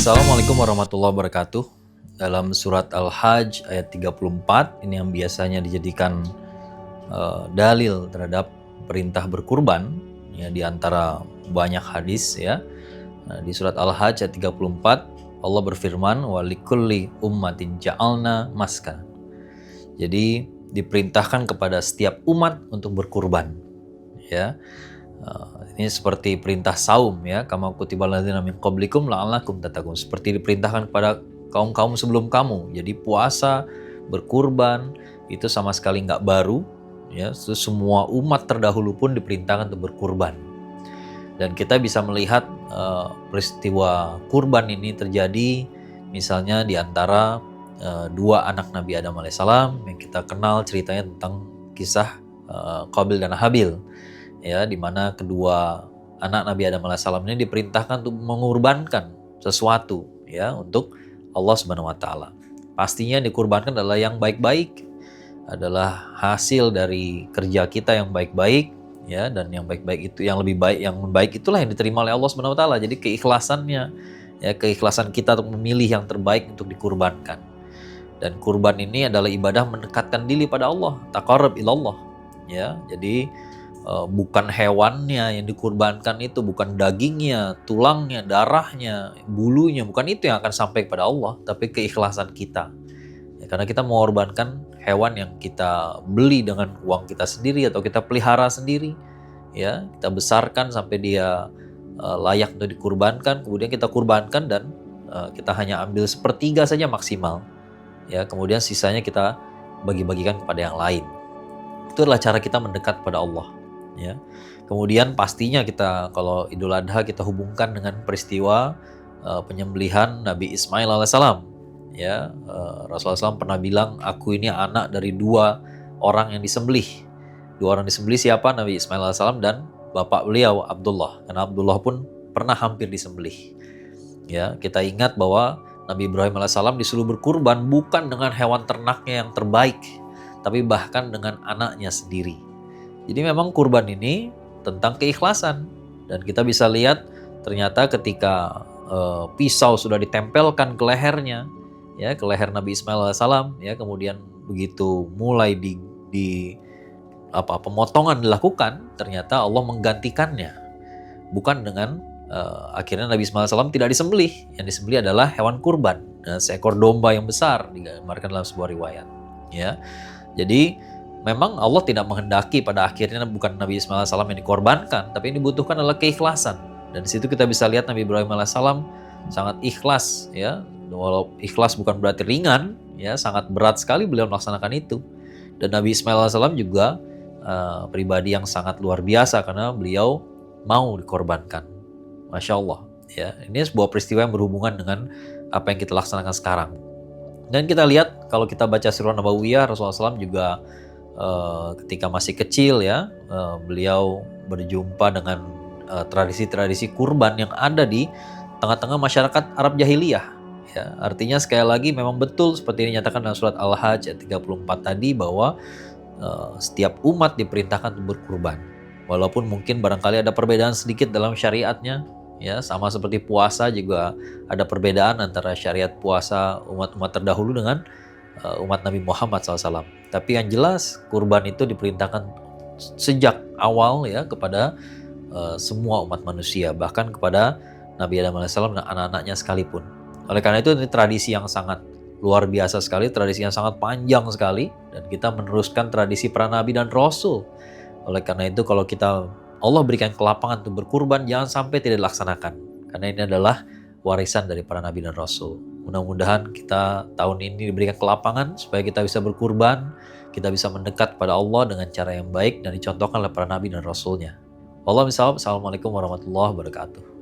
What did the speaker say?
Assalamualaikum warahmatullahi wabarakatuh. Dalam surat Al-Hajj ayat 34, ini yang biasanya dijadikan dalil terhadap perintah berkurban ya, di antara banyak hadis ya. Nah, di surat Al-Hajj ayat 34 Allah berfirman, walikulli ummatin ja'alna maska. Jadi diperintahkan kepada setiap umat untuk berkurban ya. Ini seperti perintah saum ya, kama kutibal ladzina min qablikum la'allakum tattaqun, seperti diperintahkan kepada kaum-kaum sebelum kamu. Jadi puasa, berkurban itu sama sekali nggak baru ya, semua umat terdahulu pun diperintahkan untuk berkurban. Dan kita bisa melihat peristiwa kurban ini terjadi misalnya di antara dua anak Nabi Adam alaihissalam yang kita kenal ceritanya tentang kisah Qabil dan Habil ya, di mana kedua anak Nabi Adam alaihissalam ini diperintahkan untuk mengorbankan sesuatu ya untuk Allah Subhanahu wa taala. Pastinya dikurbankan adalah yang baik-baik, adalah hasil dari kerja kita yang baik-baik ya, dan yang baik-baik itu yang lebih baik, yang baik itulah yang diterima oleh Allah Subhanahu wa taala. Jadi keikhlasannya ya, keikhlasan kita untuk memilih yang terbaik untuk dikurbankan. Dan kurban ini adalah ibadah mendekatkan diri pada Allah, taqarrub ilallah ya. Jadi bukan hewannya yang dikurbankan itu, bukan dagingnya, tulangnya, darahnya, bulunya, bukan itu yang akan sampai kepada Allah, tapi keikhlasan kita. Ya, karena kita mengorbankan hewan yang kita beli dengan uang kita sendiri atau kita pelihara sendiri, ya kita besarkan sampai dia layak untuk dikurbankan, kemudian kita kurbankan dan kita hanya ambil sepertiga saja maksimal, ya kemudian sisanya kita bagi-bagikan kepada yang lain. Itu adalah cara kita mendekat pada Allah. Ya, kemudian pastinya kita kalau Idul Adha kita hubungkan dengan peristiwa penyembelihan Nabi Ismail alaihissalam. Ya, Rasulullah SAW pernah bilang, aku ini anak dari dua orang yang disembelih. Dua orang disembelih siapa? Nabi Ismail alaihissalam dan bapak beliau Abdullah. Karena Abdullah pun pernah hampir disembelih. Ya, kita ingat bahwa Nabi Ibrahim alaihissalam disuruh berkurban bukan dengan hewan ternaknya yang terbaik, tapi bahkan dengan anaknya sendiri. Jadi memang kurban ini tentang keikhlasan, dan kita bisa lihat ternyata ketika pisau sudah ditempelkan ke lehernya, ya ke leher Nabi Ismail alaihissalam, ya kemudian begitu mulai pemotongan dilakukan, ternyata Allah menggantikannya, bukan dengan akhirnya Nabi Ismail alaihissalam tidak disembelih, yang disembelih adalah hewan kurban, seekor domba yang besar digambarkan dalam sebuah riwayat, ya. Jadi memang Allah tidak menghendaki pada akhirnya bukan Nabi Ismail AS yang dikorbankan, tapi yang dibutuhkan adalah keikhlasan. Dan di situ kita bisa lihat Nabi Ibrahim AS sangat ikhlas ya. Walau ikhlas bukan berarti ringan ya, sangat berat sekali beliau melaksanakan itu. Dan Nabi Ismail AS juga pribadi yang sangat luar biasa karena beliau mau dikorbankan. Masya Allah ya. Ini sebuah peristiwa yang berhubungan dengan apa yang kita laksanakan sekarang. Dan kita lihat kalau kita baca Sirah Nabawiyah, Rasulullah SAW juga ketika masih kecil ya, beliau berjumpa dengan tradisi-tradisi kurban yang ada di tengah-tengah masyarakat Arab Jahiliyah ya. Artinya sekali lagi memang betul seperti dinyatakan dalam surat Al-Hajj ayat 34 tadi bahwa setiap umat diperintahkan untuk berkurban. Walaupun mungkin barangkali ada perbedaan sedikit dalam syariatnya ya, sama seperti puasa juga ada perbedaan antara syariat puasa umat-umat terdahulu dengan umat Nabi Muhammad SAW. Tapi yang jelas kurban itu diperintahkan sejak awal ya kepada semua umat manusia, bahkan kepada Nabi Adam AS dan anak-anaknya sekalipun. Oleh karena itu ini tradisi yang sangat luar biasa sekali, tradisi yang sangat panjang sekali, dan kita meneruskan tradisi para nabi dan rasul. Oleh karena itu kalau Allah berikan kelapangan untuk berkurban, jangan sampai tidak dilaksanakan, karena ini adalah warisan dari para nabi dan rasul. Mudah-mudahan kita tahun ini diberikan kelapangan supaya kita bisa berkurban, kita bisa mendekat pada Allah dengan cara yang baik dan dicontohkan oleh para nabi dan rasulnya. Wallahu a'lam bishawab. Assalamualaikum warahmatullahi wabarakatuh.